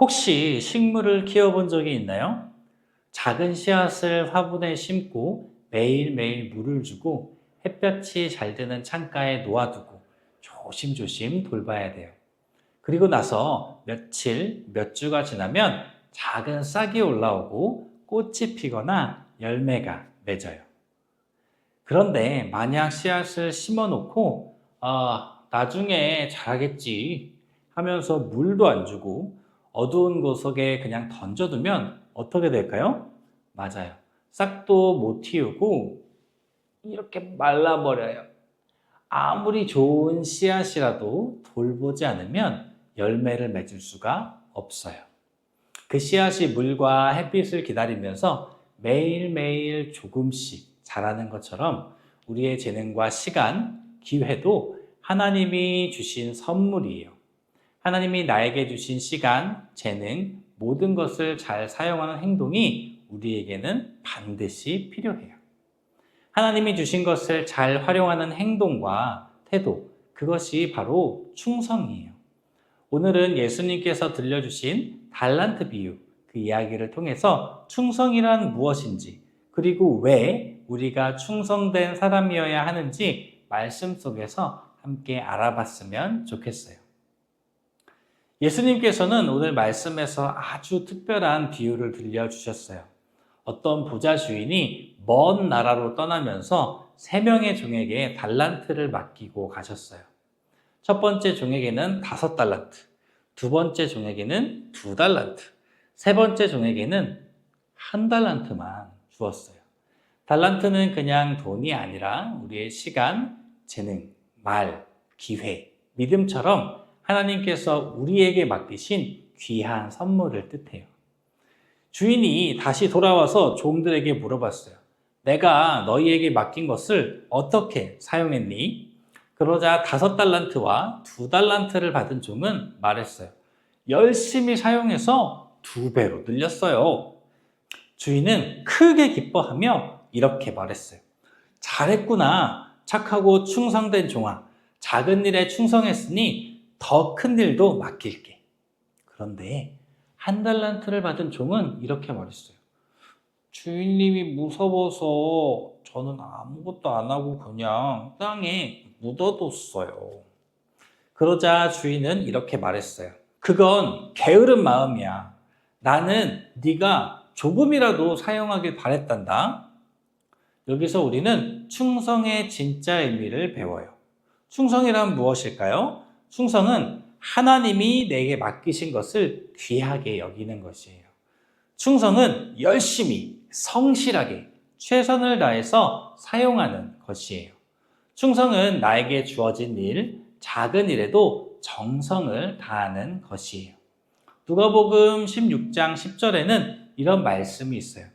혹시 식물을 키워본 적이 있나요? 작은 씨앗을 화분에 심고 매일매일 물을 주고 햇볕이 잘 드는 창가에 놓아두고 조심조심 돌봐야 돼요. 그리고 나서 며칠, 몇 주가 지나면 작은 싹이 올라오고 꽃이 피거나 열매가 맺어요. 그런데 만약 씨앗을 심어 놓고 나중에 자라겠지 하면서 물도 안 주고 어두운 구석에 그냥 던져두면 어떻게 될까요? 맞아요. 싹도 못 틔우고 이렇게 말라버려요. 아무리 좋은 씨앗이라도 돌보지 않으면 열매를 맺을 수가 없어요. 그 씨앗이 물과 햇빛을 기다리면서 매일매일 조금씩 자라는 것처럼 우리의 재능과 시간, 기회도 하나님이 주신 선물이에요. 하나님이 나에게 주신 시간, 재능, 모든 것을 잘 사용하는 행동이 우리에게는 반드시 필요해요. 하나님이 주신 것을 잘 활용하는 행동과 태도, 그것이 바로 충성이에요. 오늘은 예수님께서 들려주신 달란트 비유, 그 이야기를 통해서 충성이란 무엇인지, 그리고 왜 우리가 충성된 사람이어야 하는지 말씀 속에서 함께 알아봤으면 좋겠어요. 예수님께서는 오늘 말씀에서 아주 특별한 비유를 들려주셨어요. 어떤 부자 주인이 먼 나라로 떠나면서 3명의 종에게 달란트를 맡기고 가셨어요. 첫 번째 종에게는 5달란트, 두 번째 종에게는 2달란트, 세 번째 종에게는 1달란트만 주었어요. 달란트는 그냥 돈이 아니라 우리의 시간, 재능, 말, 기회, 믿음처럼 하나님께서 우리에게 맡기신 귀한 선물을 뜻해요. 주인이 다시 돌아와서 종들에게 물어봤어요. 내가 너희에게 맡긴 것을 어떻게 사용했니? 그러자 5달란트와 2달란트를 받은 종은 말했어요. 열심히 사용해서 2배로 늘렸어요. 주인은 크게 기뻐하며 이렇게 말했어요. 잘했구나. 착하고 충성된 종아. 작은 일에 충성했으니 더 큰 일도 맡길게. 그런데 1달란트를 받은 종은 이렇게 말했어요. 주인님이 무서워서 저는 아무것도 안 하고 그냥 땅에 묻어뒀어요. 그러자 주인은 이렇게 말했어요. 그건 게으른 마음이야. 나는 네가 조금이라도 사용하길 바랬단다. 여기서 우리는 충성의 진짜 의미를 배워요. 충성이란 무엇일까요? 충성은 하나님이 내게 맡기신 것을 귀하게 여기는 것이에요. 충성은 열심히, 성실하게, 최선을 다해서 사용하는 것이에요. 충성은 나에게 주어진 일, 작은 일에도 정성을 다하는 것이에요. 누가복음 16장 10절에는 이런 말씀이 있어요.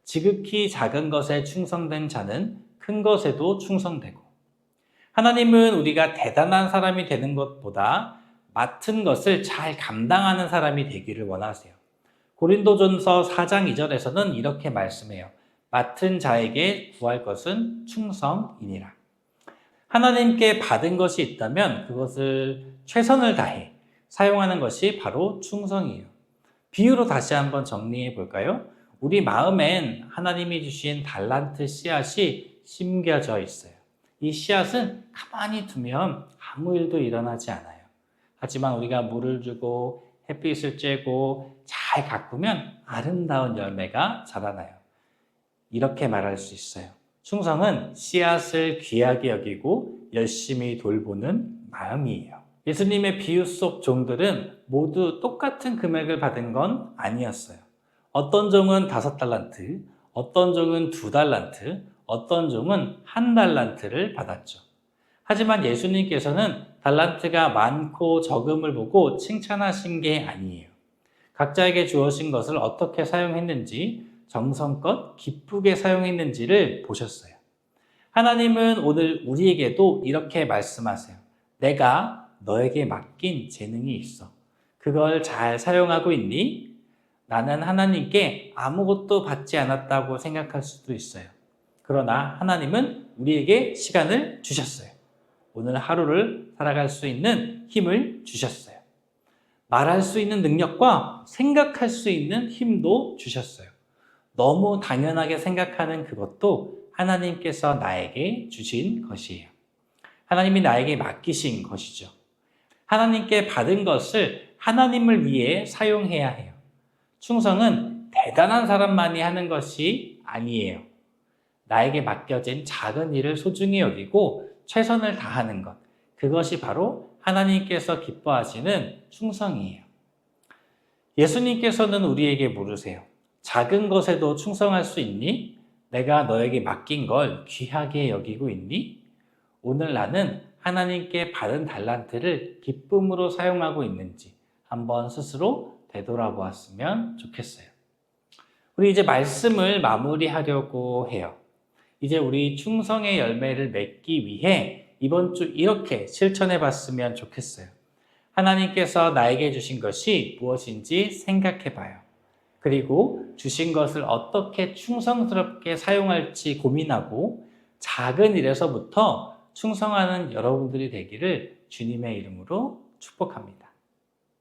지극히 작은 것에 충성된 자는 큰 것에도 충성되고. 하나님은 우리가 대단한 사람이 되는 것보다 맡은 것을 잘 감당하는 사람이 되기를 원하세요. 고린도전서 4장 2절에서는 이렇게 말씀해요. 맡은 자에게 구할 것은 충성이니라. 하나님께 받은 것이 있다면 그것을 최선을 다해 사용하는 것이 바로 충성이에요. 비유로 다시 한번 정리해 볼까요? 우리 마음엔 하나님이 주신 달란트 씨앗이 심겨져 있어요. 이 씨앗은 가만히 두면 아무 일도 일어나지 않아요. 하지만 우리가 물을 주고 햇빛을 쬐고 잘 가꾸면 아름다운 열매가 자라나요. 이렇게 말할 수 있어요. 충성은 씨앗을 귀하게 여기고 열심히 돌보는 마음이에요. 예수님의 비유 속 종들은 모두 똑같은 금액을 받은 건 아니었어요. 어떤 종은 5달란트, 어떤 종은 2달란트, 어떤 종은 1달란트를 받았죠. 하지만 예수님께서는 달란트가 많고 적음을 보고 칭찬하신 게 아니에요. 각자에게 주어진 것을 어떻게 사용했는지, 정성껏 기쁘게 사용했는지를 보셨어요. 하나님은 오늘 우리에게도 이렇게 말씀하세요. 내가 너에게 맡긴 재능이 있어. 그걸 잘 사용하고 있니? 나는 하나님께 아무것도 받지 않았다고 생각할 수도 있어요. 그러나 하나님은 우리에게 시간을 주셨어요. 오늘 하루를 살아갈 수 있는 힘을 주셨어요. 말할 수 있는 능력과 생각할 수 있는 힘도 주셨어요. 너무 당연하게 생각하는 그것도 하나님께서 나에게 주신 것이에요. 하나님이 나에게 맡기신 것이죠. 하나님께 받은 것을 하나님을 위해 사용해야 해요. 충성은 대단한 사람만이 하는 것이 아니에요. 나에게 맡겨진 작은 일을 소중히 여기고 최선을 다하는 것. 그것이 바로 하나님께서 기뻐하시는 충성이에요. 예수님께서는 우리에게 물으세요. 작은 것에도 충성할 수 있니? 내가 너에게 맡긴 걸 귀하게 여기고 있니? 오늘 나는 하나님께 받은 달란트를 기쁨으로 사용하고 있는지 한번 스스로 되돌아보았으면 좋겠어요. 우리 이제 말씀을 마무리하려고 해요. 이제 우리 충성의 열매를 맺기 위해 이번 주 이렇게 실천해 봤으면 좋겠어요. 하나님께서 나에게 주신 것이 무엇인지 생각해 봐요. 그리고 주신 것을 어떻게 충성스럽게 사용할지 고민하고 작은 일에서부터 충성하는 여러분들이 되기를 주님의 이름으로 축복합니다.